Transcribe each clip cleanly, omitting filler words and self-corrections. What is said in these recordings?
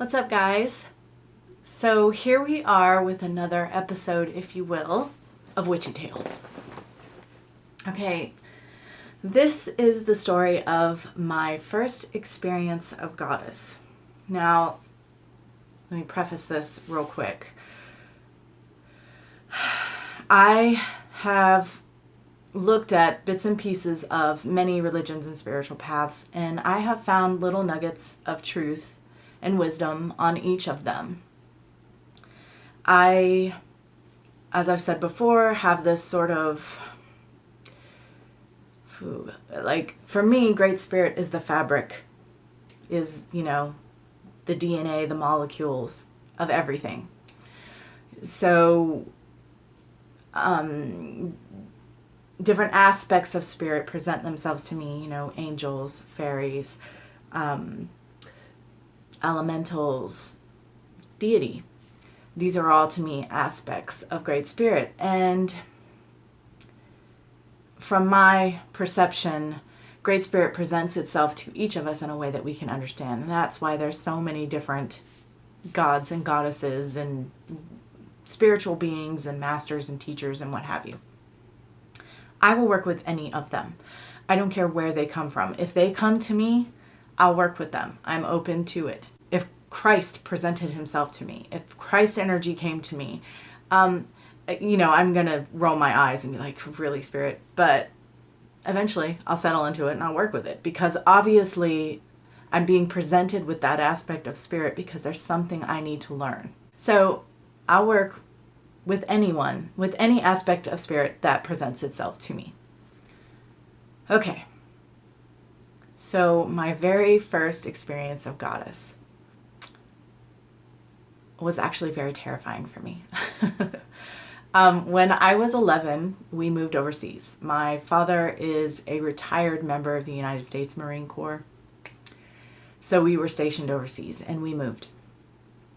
What's up, guys? So here we are with another episode, if you will, of Witchy Tales. Okay, this is the story of my first experience of goddess. Now, let me preface this real quick. I have looked at bits and pieces of many religions and spiritual paths, and I have found little nuggets of truth and wisdom on each of them. I, as I've said before, have this sort of, for me, Great Spirit is the fabric, is, the DNA, the molecules of everything. So, different aspects of spirit present themselves to me, angels, fairies, elementals, deity. These are all to me aspects of Great Spirit. And from my perception, Great Spirit presents itself to each of us in a way that we can understand. And that's why there's so many different gods and goddesses and spiritual beings and masters and teachers and what have you. I will work with any of them. I don't care where they come from. If they come to me, I'll work with them. I'm open to it. If Christ presented himself to me, if Christ's energy came to me, I'm going to roll my eyes and be like, really, Spirit? But eventually I'll settle into it and I'll work with it, because obviously I'm being presented with that aspect of spirit because there's something I need to learn. So I'll work with anyone, with any aspect of spirit that presents itself to me. Okay. So my very first experience of goddess was actually very terrifying for me. When I was 11, we moved overseas. My father is a retired member of the United States Marine Corps. So we were stationed overseas and we moved.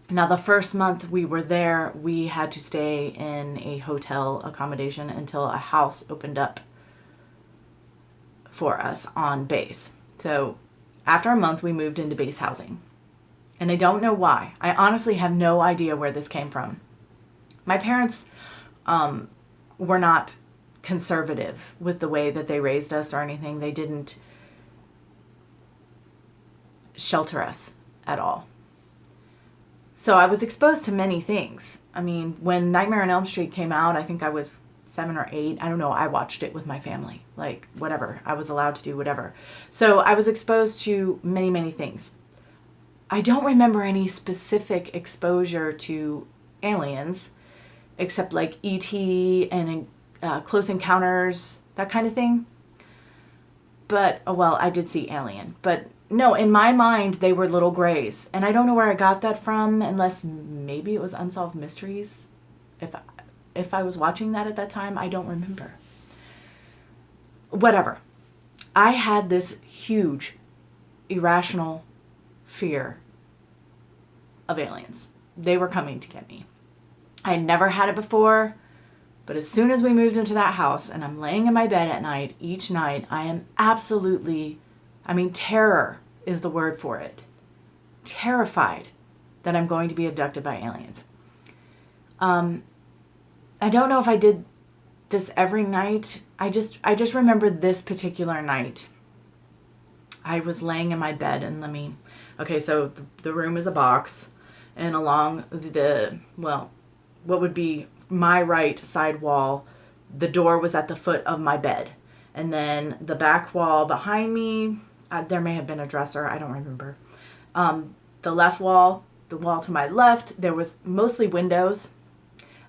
Now, the first month we were there, we had to stay in a hotel accommodation until a house opened up for us on base. So after a month, we moved into base housing. And I don't know why. I honestly have no idea where this came from. My parents were not conservative with the way that they raised us or anything. They didn't shelter us at all. So I was exposed to many things. I mean, when Nightmare on Elm Street came out, I think I was 7 or 8. I don't know. I watched it with my family. Like, whatever. I was allowed to do whatever. So I was exposed to many, many things. I don't remember any specific exposure to aliens, except like E.T. and Close Encounters, that kind of thing. But, I did see Alien. But no, in my mind, they were little grays. And I don't know where I got that from, unless maybe it was Unsolved Mysteries. If I was watching that at that time, I don't remember. Whatever. I had this huge, irrational fear of aliens. They were coming to get me. I had never had it before, but as soon as we moved into that house and I'm laying in my bed at night, each night, I am absolutely, terror is the word for it. Terrified that I'm going to be abducted by aliens. I don't know if I did this every night. I just remember this particular night. I was laying in my bed and so the room is a box, and along what would be my right side wall, the door was at the foot of my bed. And then the back wall behind me, there may have been a dresser, I don't remember. The left wall, the wall to my left, there was mostly windows.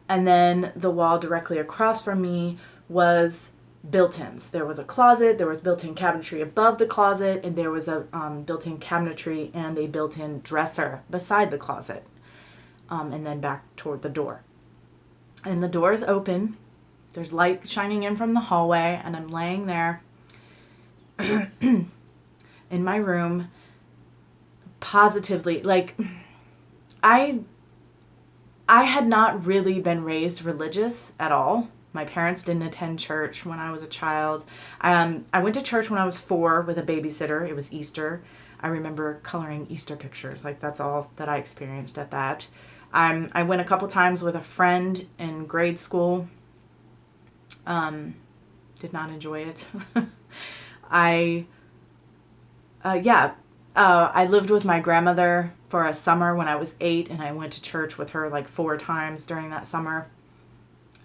And then the wall directly across from me was built-ins. There was a closet, there was built-in cabinetry above the closet, and there was a built-in cabinetry and a built-in dresser beside the closet. And then back toward the door. And the door is open. There's light shining in from the hallway, and I'm laying there in my room, positively, I had not really been raised religious at all. My parents didn't attend church when I was a child. I went to church when I was 4 with a babysitter. It was Easter. I remember coloring Easter pictures. Like, that's all that I experienced at that. I went a couple times with a friend in grade school. Did not enjoy it. I lived with my grandmother for a summer when I was 8, and I went to church with her like 4 times during that summer.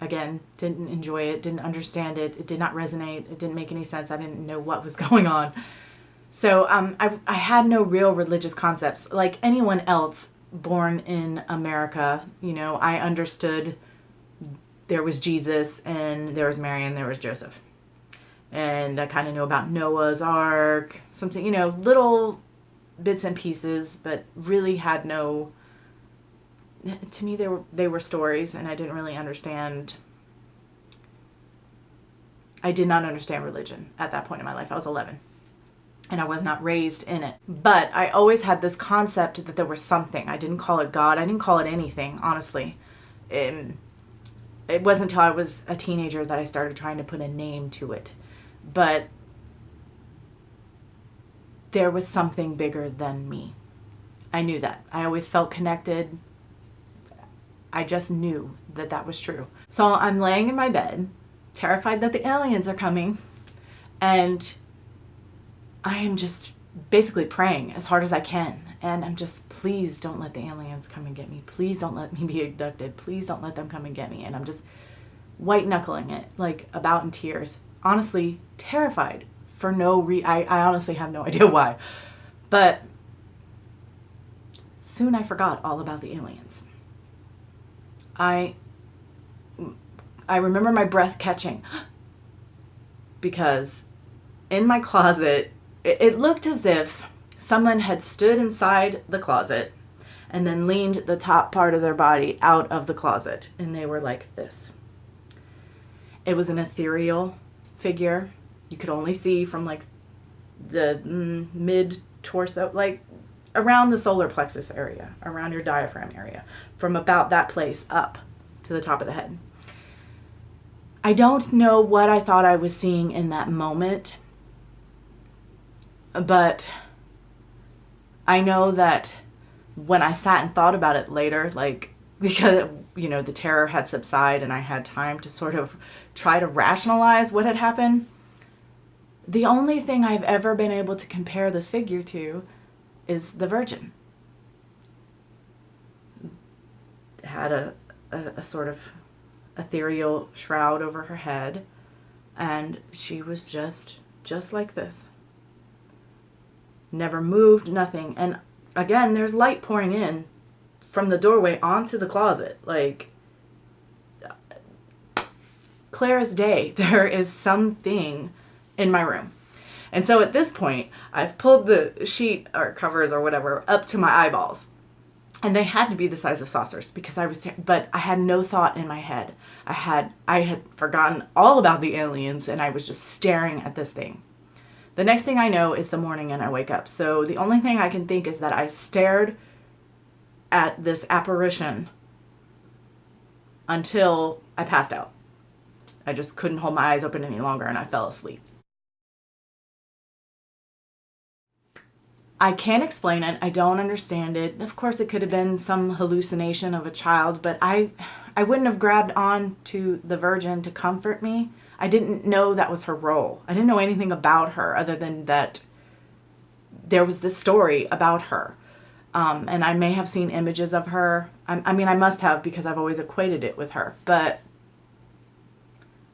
Again, didn't enjoy it, didn't understand it, it did not resonate, it didn't make any sense, I didn't know what was going on. So I had no real religious concepts. Like anyone else born in America, you know, I understood there was Jesus, and there was Mary, and there was Joseph. And I kind of knew about Noah's Ark, something, you know, little bits and pieces, but really had no, to me they were stories, and I didn't really understand. I did not understand religion at that point in my life. I was 11, and I was not raised in it. But I always had this concept that there was something. I didn't call it God. I didn't call it anything, honestly. It wasn't until I was a teenager that I started trying to put a name to it. But there was something bigger than me. I knew that. I always felt connected. I just knew that that was true. So I'm laying in my bed, terrified that the aliens are coming, and I am just basically praying as hard as I can. And I'm just, please don't let the aliens come and get me. Please don't let me be abducted. Please don't let them come and get me. And I'm just white knuckling it, like about in tears. Honestly, terrified for no reason. I honestly have no idea why. But soon I forgot all about the aliens. I remember my breath catching because in my closet, it looked as if someone had stood inside the closet and then leaned the top part of their body out of the closet, and they were like this. It was an ethereal figure. You could only see from like the mid torso, like around the solar plexus area, around your diaphragm area, from about that place up to the top of the head. I don't know what I thought I was seeing in that moment, but I know that when I sat and thought about it later, like, because, you know, the terror had subsided and I had time to sort of try to rationalize what had happened, the only thing I've ever been able to compare this figure to is the Virgin. It had a sort of ethereal shroud over her head, and she was just like this. Never moved, nothing. And again, there's light pouring in from the doorway onto the closet. Like, clear as day, there is something in my room. And so at this point, I've pulled the sheet or covers or whatever up to my eyeballs. And they had to be the size of saucers because but I had no thought in my head. I had forgotten all about the aliens, and I was just staring at this thing. The next thing I know is the morning and I wake up. So the only thing I can think is that I stared at this apparition until I passed out. I just couldn't hold my eyes open any longer, and I fell asleep. I can't explain it. I don't understand it. Of course, it could have been some hallucination of a child, but I wouldn't have grabbed on to the Virgin to comfort me. I didn't know that was her role. I didn't know anything about her other than that there was this story about her. And I may have seen images of her. I mean, I must have, because I've always equated it with her. But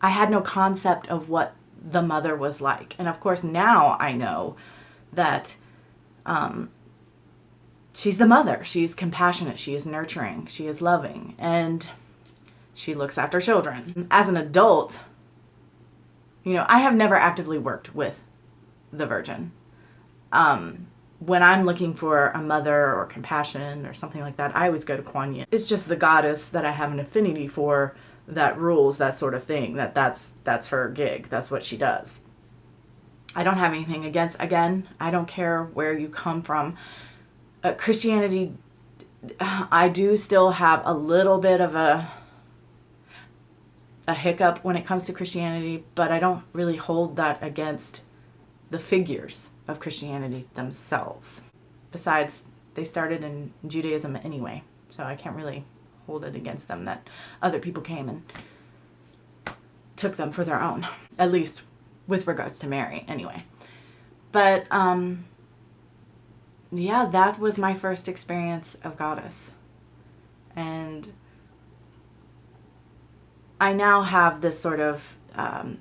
I had no concept of what the mother was like. And of course, now I know that she's the mother. She's compassionate. She is nurturing. She is loving. And she looks after children. As an adult, you know, I have never actively worked with the Virgin. When I'm looking for a mother or compassion or something like that, I always go to Kuan Yin. It's just the goddess that I have an affinity for that rules that sort of thing. That's her gig. That's what she does. I don't have anything against, again, I don't care where you come from. Christianity, I do still have a little bit of a hiccup when it comes to Christianity, but I don't really hold that against the figures. of Christianity themselves. Besides, they started in Judaism anyway, so I can't really hold it against them that other people came and took them for their own, at least with regards to Mary anyway. But yeah, that was my first experience of Goddess. And I now have this sort of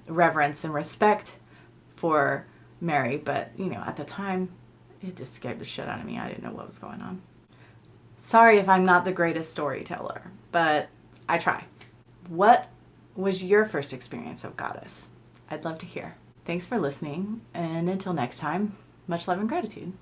reverence and respect for Mary, but you know, at the time, it just scared the shit out of me. I didn't know what was going on. Sorry if I'm not the greatest storyteller, but I try. What was your first experience of Goddess? I'd love to hear. Thanks for listening, and until next time, much love and gratitude.